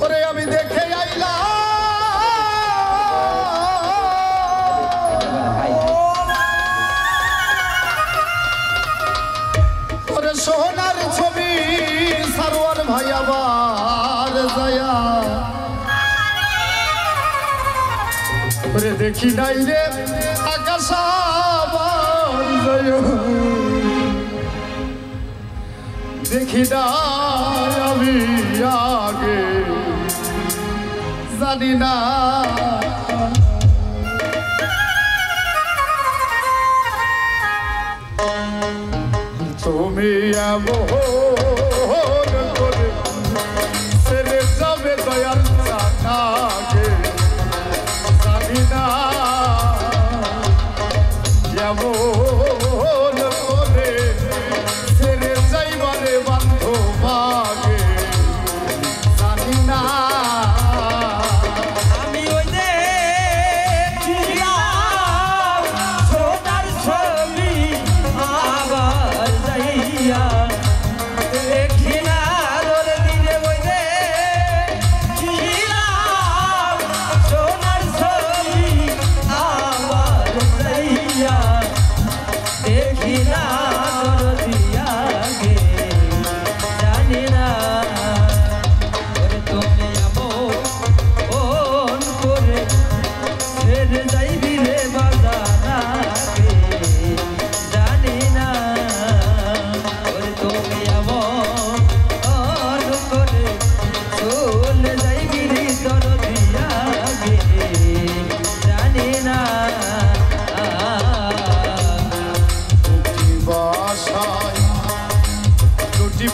ওরে আমি দেখে আইলাম ওরে সোনার ছবি সারোয়ার ভাই আবার যায়া ওরে দেখি নাই রে আকাশ আবার যায়া দেখি নাই আমি আগে জানি না তুমি এমন করে ছেড়ে যাবে দয়াল জানাকে জানি না এমন করে ছেড়ে যাইবারে বান্ধব আগে জানি না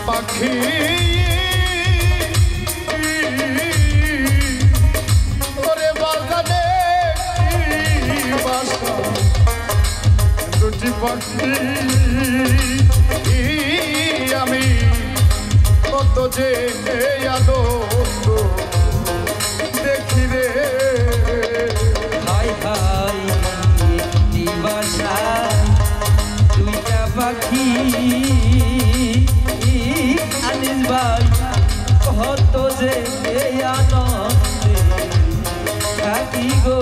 পাখি ওরে বাগানে বাসা দুটি পাখি আমি কত যে আনন্দ দেখি রে হাই হাই বাসা দুইটা পাখি আনিস ভাই কত যে আনন্দে থাকি গো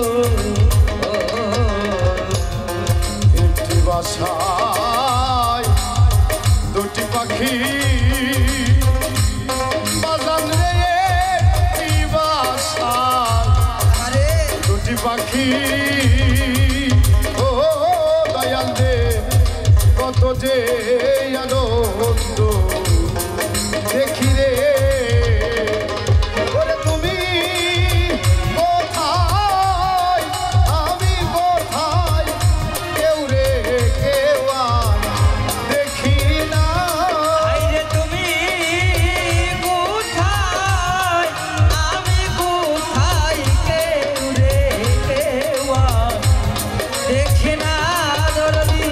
একটি বাসায় দুটি পাখি বাজান রে একটি বাসায় দুটি পাখি ও দয়াল দে কত যে আনন্দ দেখি রে ওরে তুমি কোথায় আমি কোথায় কেউ রে কেউ দেখি না তুমি কোথায় আমি কোথায় কেউ রে কেউ দেখি না দরদি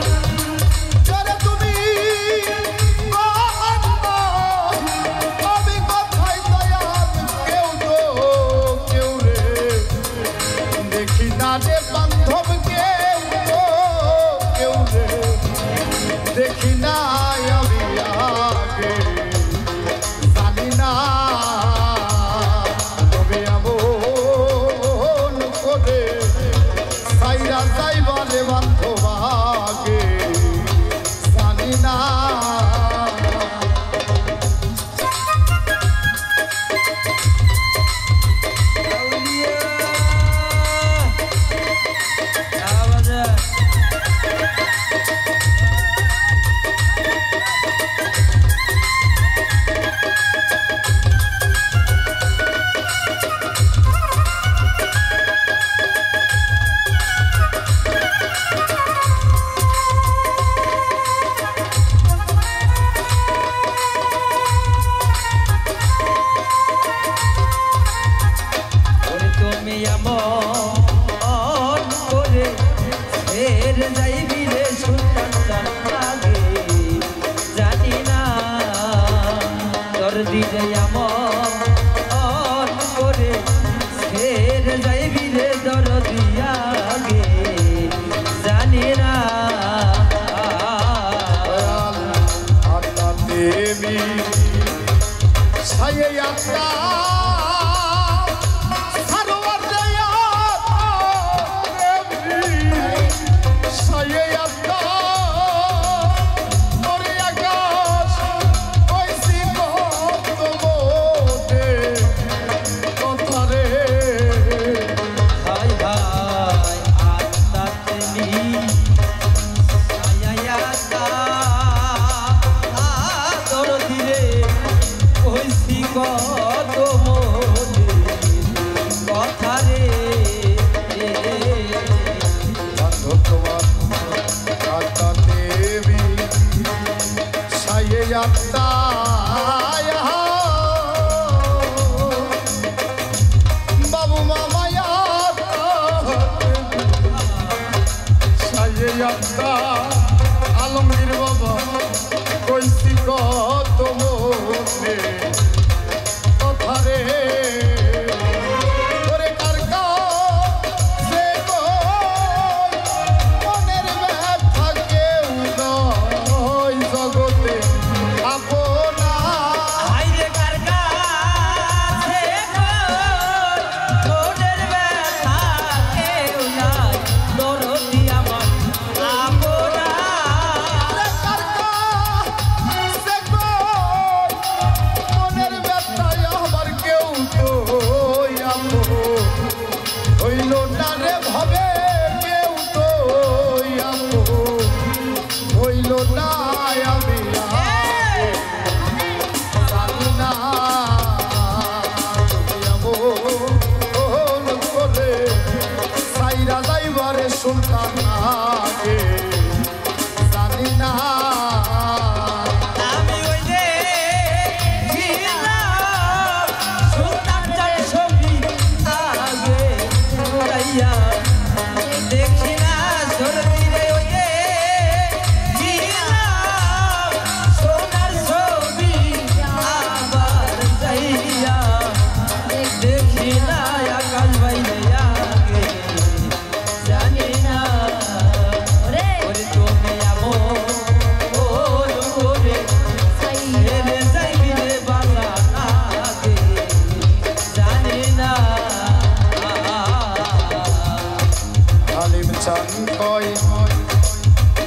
বান্ধব কেউ রে দেখি না আমি আগে জানি না তবে এমন করে সাইরা যাইবারে বান্ধব আগে জানি না দিলে আমার করে ফের যাইবি রে দরদিয়া গে জানি না দেবী आलमगीर बाबा कोई कत मोने कथा रे सुल्तान आगे जानी ना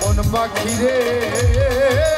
मन पाखी रे